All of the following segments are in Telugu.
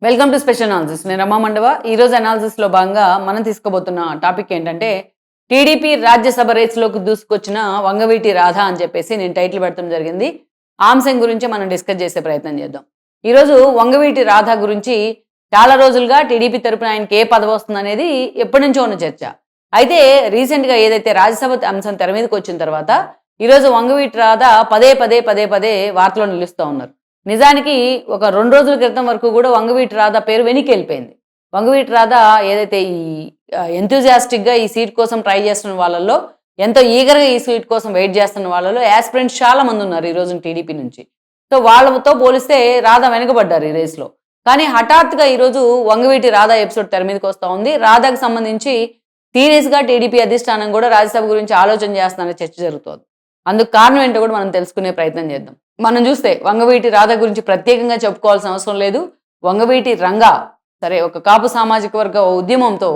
Welcome to special analysis. నేను రమా మండవ. ఈరోజు అనాలిసిస్లో భాగంగా మనం తీసుకోబోతున్న టాపిక్ ఏంటంటే టీడీపీ రాజ్యసభ రేస్లోకి దూసుకొచ్చిన వంగవీటి రాధ అని చెప్పేసి నేను టైటిల్ పెట్టడం జరిగింది. ఆ అంశం గురించి మనం డిస్కస్ చేసే ప్రయత్నం చేద్దాం. ఈరోజు వంగవీటి రాధ గురించి చాలా రోజులుగా టీడీపీ తరపున ఆయనకి ఏ పదవి వస్తుంది అనేది ఎప్పటి నుంచో ఉన్న చర్చ. అయితే రీసెంట్గా ఏదైతే రాజ్యసభ అంశం తెర మీదకి వచ్చిన తర్వాత ఈరోజు వంగవీటి రాధ పదే పదే పదే పదే వార్తలో నిలుస్తూ ఉన్నారు. నిజానికి ఒక 2 రోజుల క్రితం వరకు కూడా వంగవీటి రాధ పేరు వెనక్కెళ్ళిపోయింది. వంగవీటి రాధ ఏదైతే ఈ ఎంతూజియాస్టిక్‌గా ఈ సీట్ కోసం ట్రై చేస్తున్న వాళ్ళలో, ఎంతో ఈగర్‌గా ఈ సీట్ కోసం వెయిట్ చేస్తున్న వాళ్ళలో యాస్పిరెంట్స్ చాలా మంది ఉన్నారు ఈ రోజున టీడీపీ నుంచి. సో వాళ్ళతో పోలిస్తే రాధ వెనకబడ్డారు ఈ రేస్‌లో. కానీ హఠాత్తుగా ఈరోజు వంగవీటి రాధ ఎపిసోడ్ తెర మీదకి వస్తా ఉంది. రాధకు సంబంధించి సీరియస్‌గా టీడీపీ అధిష్టానం కూడా రాజ్యసభ గురించి ఆలోచన చేస్తుందనే చర్చ జరుగుతోంది. అందుకు కారణం ఏంటో కూడా మనం తెలుసుకునే ప్రయత్నం చేద్దాం. మనం చూస్తే వంగవీటి రాధ గురించి ప్రత్యేకంగా చెప్పుకోవాల్సిన అవసరం లేదు. వంగవీటి రంగా సరే ఒక కాపు సామాజిక వర్గ ఉద్యమంతో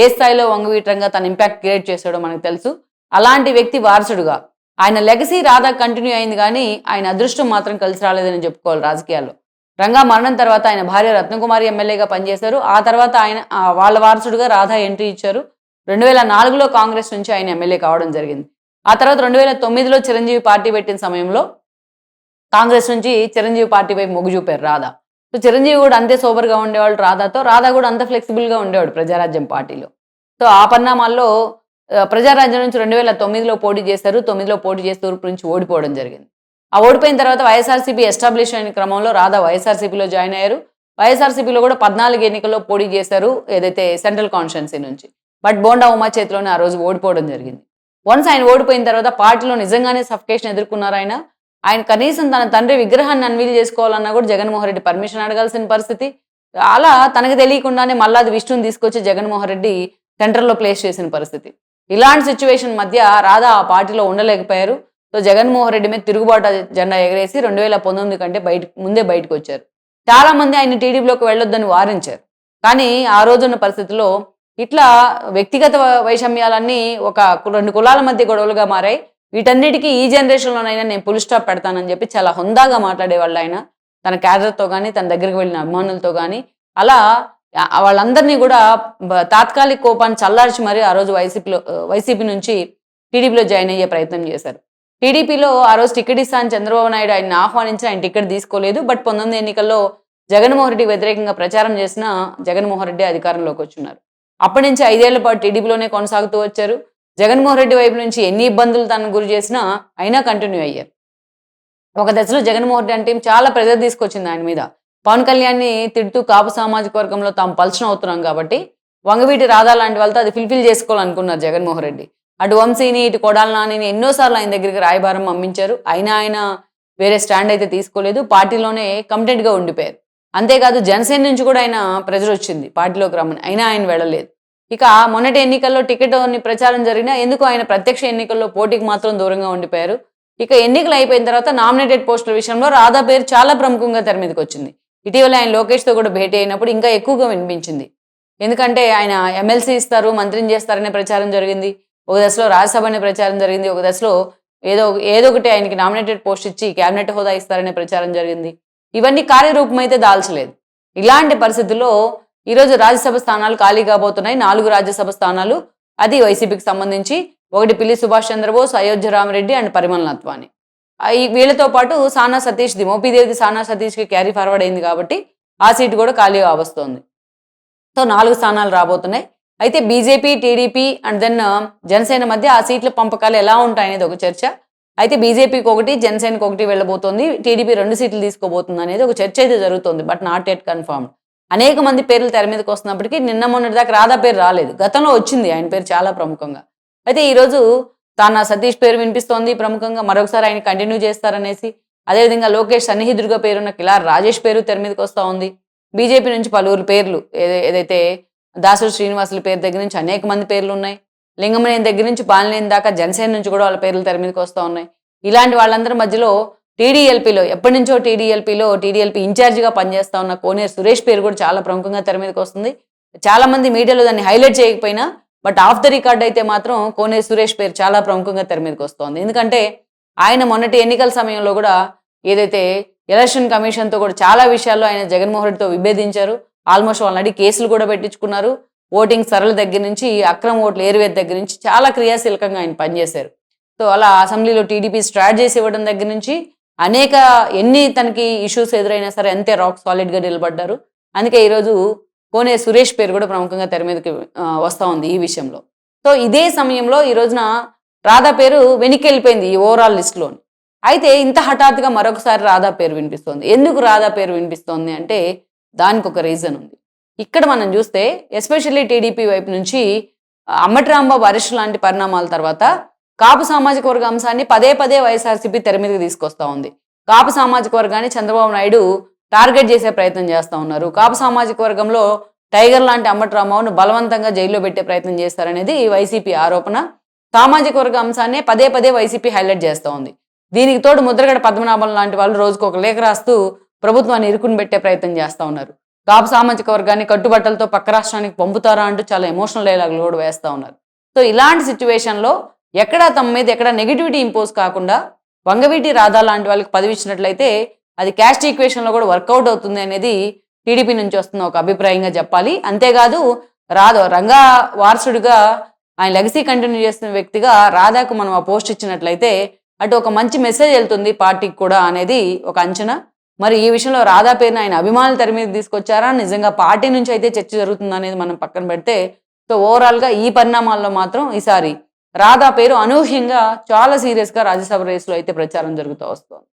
ఏ స్థాయిలో వంగవీటి రంగా తన ఇంపాక్ట్ క్రియేట్ చేశాడో మనకు తెలుసు. అలాంటి వ్యక్తి వారసుడుగా ఆయన లెగసీ రాధా కంటిన్యూ అయింది కానీ ఆయన అదృష్టం మాత్రం కలిసి రాలేదని చెప్పుకోవాలి రాజకీయాల్లో. రంగా మరణం తర్వాత ఆయన భార్య రత్నకుమారి ఎమ్మెల్యేగా పనిచేశారు. ఆ తర్వాత ఆయన వాళ్ళ వారసుడుగా రాధా ఎంట్రీ ఇచ్చారు. 2004లో కాంగ్రెస్ నుంచి ఆయన ఎమ్మెల్యే కావడం జరిగింది. ఆ తర్వాత 2009లో చిరంజీవి పార్టీ పెట్టిన సమయంలో కాంగ్రెస్ నుంచి చిరంజీవి పార్టీ వైపు మొగ్గు చూపారు రాధ. సో చిరంజీవి కూడా అంతే సోబర్గా ఉండేవాళ్ళు రాధాతో. రాధా కూడా అంత ఫ్లెక్సిబుల్గా ఉండేవాడు ప్రజారాజ్యం పార్టీలో. సో ఆ పరిణామాల్లో ప్రజారాజ్యం నుంచి 2009లో పోటీ చేశారు. 9లో పోటీ చేసి తూర్పు నుంచి ఓడిపోవడం జరిగింది. ఆ ఓడిపోయిన తర్వాత వైఎస్ఆర్సీపీ ఎస్టాబ్లిష్ అయిన క్రమంలో రాధా వైఎస్ఆర్సీపీలో జాయిన్ అయ్యారు. వైఎస్ఆర్సీపీలో కూడా 14 ఎన్నికల్లో పోటీ చేశారు ఏదైతే సెంట్రల్ కాన్స్టిట్యున్సీ నుంచి. బట్ బోండా ఉమా చేతిలోనే ఆ రోజు ఓడిపోవడం జరిగింది. వన్స్ ఆయన ఓడిపోయిన తర్వాత పార్టీలో నిజంగానే సఫికేషన్ ఎదుర్కొన్నారు ఆయన. ఆయన కనీసం తన తండ్రి విగ్రహాన్ని అన్వీల్ చేసుకోవాలన్నా కూడా జగన్మోహన్ రెడ్డి పర్మిషన్ అడగాల్సిన పరిస్థితి. అలా తనకు తెలియకుండానే మల్లాది విష్ణుని తీసుకొచ్చి జగన్మోహన్ రెడ్డి సెంటర్లో ప్లేస్ చేసిన పరిస్థితి. ఇలాంటి సిచ్యువేషన్ మధ్య రాధా ఆ పార్టీలో ఉండలేకపోయారు. సో జగన్మోహన్ రెడ్డి మీద తిరుగుబాటు జెండా ఎగరేసి 2019 కంటే ముందే బయటకు వచ్చారు. చాలా మంది ఆయన టీడీపీలోకి వెళ్ళొద్దని వారించారు. కానీ ఆ రోజున్న పరిస్థితుల్లో ఇట్లా వ్యక్తిగత వైషమ్యాలన్నీ ఒక 2 కులాల మధ్య గొడవలుగా మారాయి. వీటన్నిటికీ ఈ జనరేషన్లోనైనా నేను ఫుల్ స్టాప్ పెడతానని చెప్పి చాలా హుందాగా మాట్లాడేవాళ్ళు ఆయన. తన క్యాడర్తో కానీ తన దగ్గరికి వెళ్ళిన అభిమానులతో కానీ అలా వాళ్ళందరినీ కూడా తాత్కాలిక కోపాన్ని చల్లార్చి మరి ఆ రోజు వైసీపీ నుంచి టీడీపీలో జాయిన్ అయ్యే ప్రయత్నం చేశారు. టీడీపీలో ఆ రోజు టికెట్ ఇస్తానని చంద్రబాబు నాయుడు ఆయన ఆహ్వానించి ఆయన టికెట్ తీసుకోలేదు. బట్ 19 ఎన్నికల్లో జగన్మోహన్ రెడ్డికి వ్యతిరేకంగా ప్రచారం చేసిన జగన్మోహన్ రెడ్డి అధికారంలోకి వచ్చున్నారు. అప్పటి నుంచి 5 ఏళ్ల పాటు టీడీపీలోనే కొనసాగుతూ వచ్చారు. జగన్మోహన్ రెడ్డి వైపు నుంచి ఎన్ని ఇబ్బందులు తనను గురి చేసినా అయినా కంటిన్యూ అయ్యారు. ఒక దశలో జగన్మోహన్ రెడ్డి అంటే చాలా ప్రెజర్ తీసుకొచ్చింది ఆయన మీద. పవన్ కళ్యాణ్ని తిడుతూ కాపు సామాజిక వర్గంలో తాము పలచన అవుతున్నాం కాబట్టి వంగవీటి రాధా లాంటి వాళ్ళతో అది ఫుల్ఫిల్ చేసుకోవాలనుకున్నారు జగన్మోహన్ రెడ్డి. అటు వంశీని ఇటు కొడాల నానిని ఎన్నోసార్లు ఆయన దగ్గరికి రాయబారం పంపించారు. అయినా ఆయన వేరే స్టాండ్ అయితే తీసుకోలేదు. పార్టీలోనే కమిటెడ్గా ఉండిపోయారు. అంతేకాదు జనసేన నుంచి కూడా ఆయన ప్రెజర్ వచ్చింది పార్టీలోకి రమ్మని, అయినా ఆయన వెళ్ళలేదు. ఇక మొన్నటి ఎన్నికల్లో టికెట్ ప్రచారం జరిగినా ఎందుకు ఆయన ప్రత్యక్ష ఎన్నికల్లో పోటీకి మాత్రం దూరంగా ఉండిపోయారు. ఇక ఎన్నికలు అయిపోయిన తర్వాత నామినేటెడ్ పోస్టుల విషయంలో రాధా పేరు చాలా ప్రముఖంగా తెర మీదకి వచ్చింది. ఇటీవల ఆయన లోకేష్తో కూడా భేటీ అయినప్పుడు ఇంకా ఎక్కువగా వినిపించింది. ఎందుకంటే ఆయన ఎమ్మెల్సీ ఇస్తారు, మంత్రిని చేస్తారనే ప్రచారం జరిగింది. ఒక దశలో రాజ్యసభ అనే ప్రచారం జరిగింది. ఒక దశలో ఏదో ఒకటి ఆయనకి నామినేటెడ్ పోస్ట్ ఇచ్చి క్యాబినెట్ హోదా ఇస్తారనే ప్రచారం జరిగింది. ఇవన్నీ కార్యరూపం అయితే దాల్చలేదు. ఇలాంటి పరిస్థితుల్లో ఈరోజు రాజ్యసభ స్థానాలు ఖాళీ కాబోతున్నాయి. 4 రాజ్యసభ స్థానాలు. అది వైసీపీకి సంబంధించి ఒకటి పిల్లి సుభాష్ చంద్రబోస్, అయోధ్య రామరెడ్డి అండ్ పరిమళ నత్వాని. వీళ్ళతో పాటు సానా సతీష్ది, మోపీదేవిది సానా సతీష్కి క్యారీ ఫార్వర్డ్ అయింది కాబట్టి ఆ సీటు కూడా ఖాళీ వస్తోంది. సో 4 స్థానాలు రాబోతున్నాయి. అయితే BJP, TDP and then Janasena మధ్య ఆ సీట్ల పంపకాలు ఎలా ఉంటాయనేది ఒక చర్చ. అయితే బీజేపీకి 1, జనసేనకి 1 వెళ్ళబోతోంది. టీడీపీ 2 సీట్లు తీసుకోబోతుంది అనేది ఒక చర్చ అయితే జరుగుతుంది. But not yet confirmed. అనేక మంది పేర్లు తెర మీదకి వస్తున్నప్పటికీ నిన్న మొన్నటి దాకా రాధా పేరు రాలేదు. గతంలో వచ్చింది ఆయన పేరు చాలా ప్రముఖంగా. అయితే ఈరోజు తానా సతీష్ పేరు వినిపిస్తోంది ప్రముఖంగా. మరొకసారి ఆయన కంటిన్యూ చేస్తారనేసి. అదేవిధంగా లోకేష్ సన్నిహితుడిగా పేరున్న కిలార్ రాజేష్ పేరు తెర మీదకి వస్తూ ఉంది. బీజేపీ నుంచి పలువురు పేర్లు ఏదైతే దాసరి శ్రీనివాసుల పేరు దగ్గర నుంచి అనేక మంది పేర్లు ఉన్నాయి. లింగమనేని దగ్గర నుంచి బాలినేని దాకా జనసేన నుంచి కూడా వాళ్ళ పేర్లు తెర మీదకి వస్తూ ఉన్నాయి. ఇలాంటి వాళ్ళందరి మధ్యలో టీడీఎల్పీలో ఎప్పటి నుంచో టీడీఎల్పీ ఇన్ఛార్జిగా పనిచేస్తా ఉన్న కోనేరు సురేష్ పేరు కూడా చాలా ప్రముఖంగా తెర మీదకి వస్తుంది. చాలా మంది మీడియాలో దాన్ని హైలైట్ చేయకపోయినా బట్ ఆఫ్ ద రికార్డ్ అయితే మాత్రం కోనేరు సురేష్ పేరు చాలా ప్రముఖంగా తెర మీదకి వస్తోంది. ఎందుకంటే ఆయన మొన్నటి ఎన్నికల సమయంలో కూడా ఏదైతే ఎలక్షన్ కమిషన్తో కూడా చాలా విషయాల్లో ఆయన జగన్మోహన్ రెడ్డితో విభేదించారు. ఆల్మోస్ట్ వాళ్ళని కేసులు కూడా పెట్టించుకున్నారు. ఓటింగ్ సరళ దగ్గర నుంచి అక్రమ ఓట్లు ఏరువేత దగ్గర నుంచి చాలా క్రియాశీలకంగా ఆయన పనిచేశారు. సో అలా అసెంబ్లీలో టీడీపీ స్ట్రాటజీస్ ఇవ్వడం దగ్గర నుంచి అనేక ఎన్ని తనకి ఇష్యూస్ ఎదురైనా సరే అంతే రాక్ సాలిడ్గా నిలబడ్డారు. అందుకే ఈరోజు కోనే సురేష్ పేరు కూడా ప్రముఖంగా తెర మీదకి వస్తూ ఉంది ఈ విషయంలో. సో ఇదే సమయంలో ఈ రోజున రాధా పేరు వెనక్కి ఈ ఓవరాల్ లిస్టులోని. అయితే ఇంత హఠాత్తుగా మరొకసారి రాధా పేరు వినిపిస్తోంది. ఎందుకు రాధా పేరు వినిపిస్తోంది అంటే దానికి ఒక రీజన్ ఉంది. ఇక్కడ మనం చూస్తే ఎస్పెషల్లీ టీడీపీ వైపు నుంచి అంబటి రాంబాబు అరెస్ట్ లాంటి పరిణామాల తర్వాత కాపు సామాజిక వర్గ అంశాన్ని పదే పదే వైఎస్ఆర్సీపీ తెర మీదకి తీసుకొస్తా ఉంది. కాపు సామాజిక వర్గాన్ని చంద్రబాబు నాయుడు టార్గెట్ చేసే ప్రయత్నం చేస్తూ ఉన్నారు. కాపు సామాజిక వర్గంలో టైగర్ లాంటి అంబటి రాంబాబును బలవంతంగా జైల్లో పెట్టే ప్రయత్నం చేస్తారనేది వైసీపీ ఆరోపణ. సామాజిక వర్గ అంశాన్ని పదే పదే వైసీపీ హైలైట్ చేస్తూ ఉంది. దీనికి తోడు ముద్రగడ పద్మనాభం లాంటి వాళ్ళు రోజుకు ఒక లేఖ రాస్తూ ప్రభుత్వాన్ని ఇరుకుని పెట్టే ప్రయత్నం చేస్తూ ఉన్నారు. కాపు సామాజిక వర్గాన్ని కట్టుబట్టలతో పక్క రాష్ట్రానికి పంపుతారా అంటూ చాలా ఎమోషనల్ డైలాగులు కూడా వేస్తూ ఉన్నారు. సో ఇలాంటి సిచ్యువేషన్లో ఎక్కడా తమ మీద ఎక్కడా నెగిటివిటీ ఇంపోజ్ కాకుండా వంగవీటి రాధా లాంటి వాళ్ళకి పదవి ఇచ్చినట్లయితే అది క్యాస్ట్ ఈక్వేషన్లో కూడా వర్కౌట్ అవుతుంది అనేది టీడీపీ నుంచి వస్తున్న ఒక అభిప్రాయంగా చెప్పాలి. అంతేకాదు రంగా వారసుడిగా ఆయన లెగసీ కంటిన్యూ చేస్తున్న వ్యక్తిగా రాధాకు మనం ఆ పోస్ట్ ఇచ్చినట్లయితే అటు ఒక మంచి మెసేజ్ వెళ్తుంది పార్టీకి కూడా అనేది ఒక అంచనా. మరి ఈ విషయంలో రాధా పేరుని ఆయన అభిమానులు తెర మీద తీసుకొచ్చారా, నిజంగా పార్టీ నుంచి అయితే చర్చ జరుగుతుంది అనేది మనం పక్కన పెడితే, సో ఓవరాల్గా ఈ పరిణామాల్లో మాత్రం ఈసారి రాధా పేరు అనూహ్యంగా చాలా సీరియస్గా రాజ్యసభ రేసులో అయితే ప్రచారం జరుగుతూ వస్తుంది.